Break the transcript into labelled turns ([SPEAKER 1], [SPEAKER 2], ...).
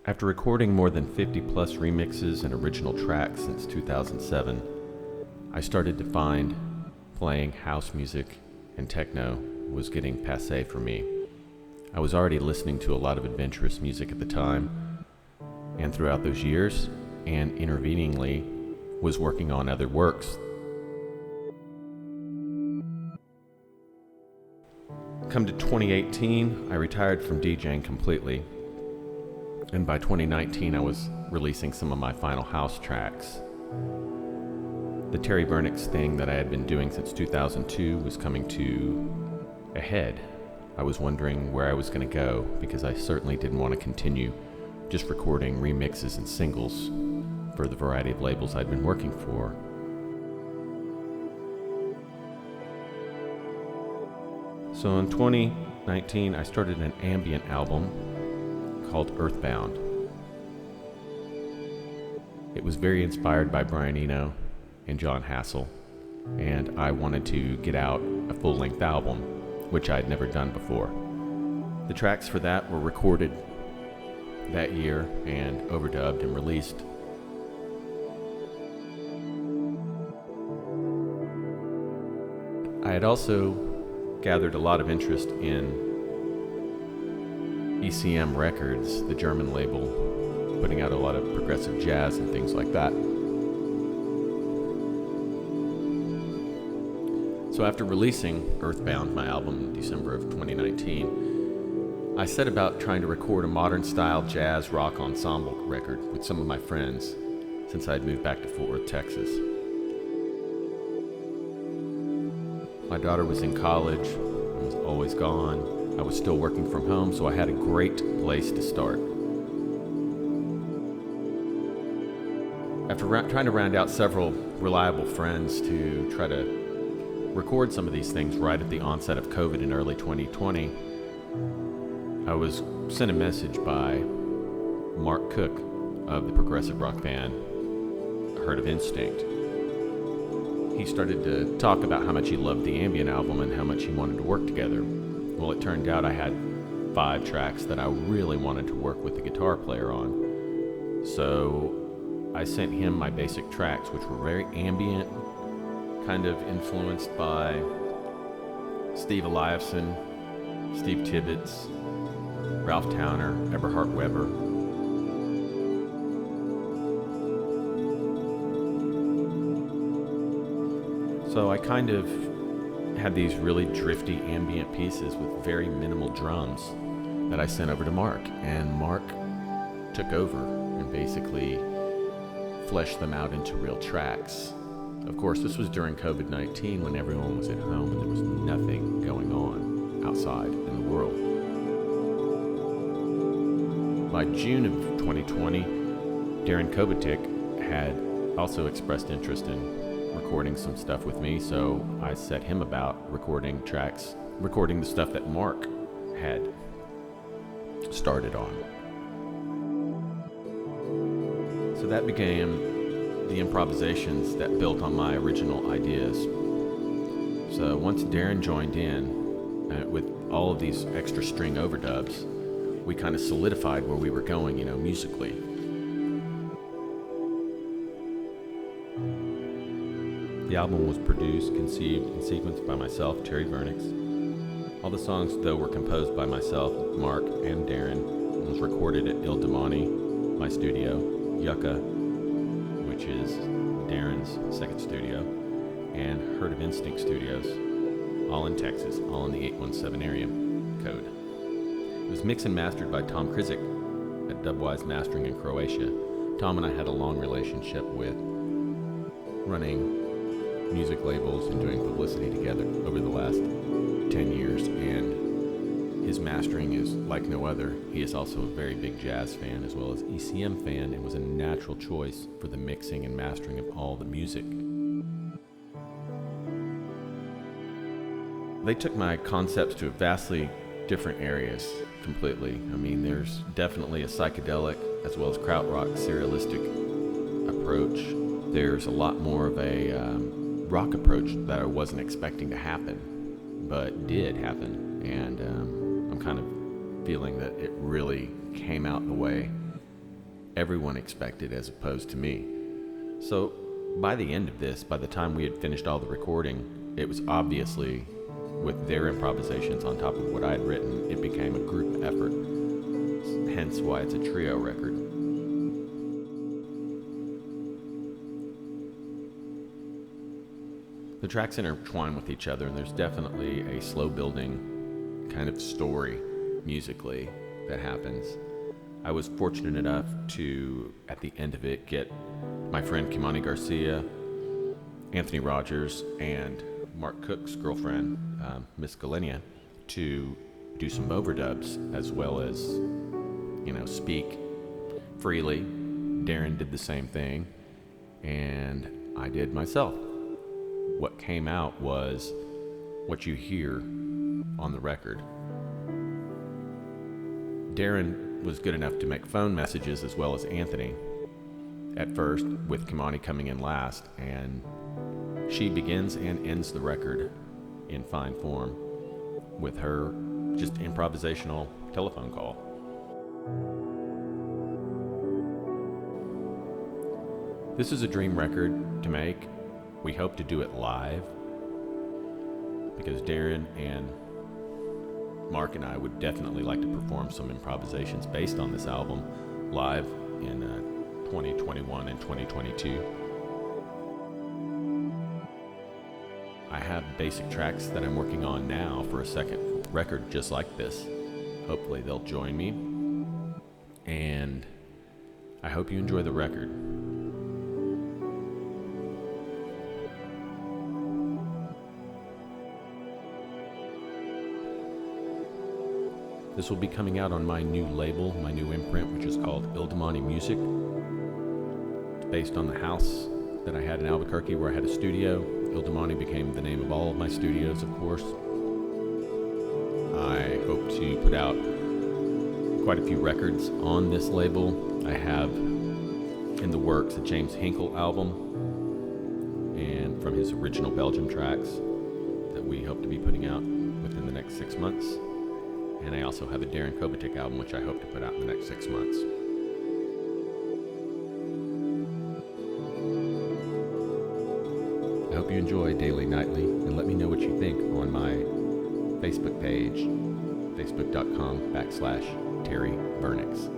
[SPEAKER 1] After recording more than 50 plus remixes and original tracks since 2007, I started to find playing house music and techno was getting passé for me. I was already listening to a lot of adventurous music at the time, and throughout those years, and interveningly, was working on other works. Come to 2018, I retired from DJing completely, and by 2019 I was releasing some of my final house tracks. The Terry Vernixx thing that I had been doing since 2002 was coming to a head. I was wondering where I was going to go, because I certainly didn't want to continue just recording remixes and singles for the variety of labels I'd been working for. So in 2019, I started an ambient album called Earthbound. It was very inspired by Brian Eno and John Hassel, and I wanted to get out a full-length album, which I'd never done before. The tracks for that were recorded that year and overdubbed and released. I had also gathered a lot of interest in ECM Records, the German label, putting out a lot of progressive jazz and things like that. So after releasing Earthbound, my album, in December of 2019, I set about trying to record a modern-style jazz rock ensemble record with some of my friends since I had moved back to Fort Worth, Texas. My daughter was in college and was always gone. I was still working from home, so I had a great place to start. After trying to round out several reliable friends to try to record some of these things right at the onset of COVID in early 2020, I was sent a message by Mark Cook of the progressive rock band Heard of Instinct. He started to talk about how much he loved the Ambient album and how much he wanted to work together. Well, it turned out I had 5 tracks that I really wanted to work with the guitar player on. So I sent him my basic tracks, which were very ambient, kind of influenced by Steve Eliovson, Steve Tibbetts, Ralph Towner, Eberhard Weber. So I kind of had these really drifty ambient pieces with very minimal drums that I sent over to Mark, and Mark took over and basically fleshed them out into real tracks. Of course, this was during COVID-19 when everyone was at home and there was nothing going on outside in the world. By June of 2020, Darrin Kobetich had also expressed interest in recording some stuff with me, so I set him about recording the stuff that Mark had started on. So that began the improvisations that built on my original ideas. So once Darrin joined in with all of these extra string overdubs, we kind of solidified where we were going, musically. The album was produced, conceived, and sequenced by myself, Terry Vernixx. All the songs, though, were composed by myself, Mark, and Darrin, and was recorded at Il Domani, my studio, Yucca, which is Darrin's second studio, and Heard of Instinct Studios, all in Texas, all in the 817 area code. It was mixed and mastered by Tom Krizik at Dubwise Mastering in Croatia. Tom and I had a long relationship with running music labels and doing publicity together over the last 10 years, and his mastering is like no other. He is also a very big jazz fan as well as ECM fan, and was a natural choice for the mixing and mastering of all the music. They took my concepts to vastly different areas completely. I mean, there's definitely a psychedelic as well as krautrock serialistic approach. There's a lot more of a rock approach that I wasn't expecting to happen, but did happen, and I'm kind of feeling that it really came out the way everyone expected as opposed to me. So by the end of this, by the time we had finished all the recording, it was obviously, with their improvisations on top of what I had written, it became a group effort, hence why it's a trio record. The tracks intertwine with each other, and there's definitely a slow building kind of story musically that happens. I was fortunate enough to, at the end of it, get my friend Kimani Garcia, Anthony Rogers, and Mark Cook's girlfriend, Miss Galenia, to do some overdubs as well as, speak freely. Darrin did the same thing, and I did myself. What came out was what you hear on the record. Darrin was good enough to make phone messages as well as Anthony at first, with Kimani coming in last, and she begins and ends the record in fine form with her just improvisational telephone call. This is a dream record to make. We hope to do it live because Darrin and Mark and I would definitely like to perform some improvisations based on this album live in 2021 and 2022. I have basic tracks that I'm working on now for a second record just like this. Hopefully they'll join me, and I hope you enjoy the record. This will be coming out on my new label, my new imprint, which is called Ildemani Music. It's based on the house that I had in Albuquerque where I had a studio. Ildemani became the name of all of my studios, of course. I hope to put out quite a few records on this label. I have in the works a James Hinkle album, and from his original Belgium tracks that we hope to be putting out within the next 6 months. And I also have a Darrin Kobetich album, which I hope to put out in the next 6 months. I hope you enjoy Daily Nightly, and let me know what you think on my Facebook page, facebook.com/Terry Vernixx.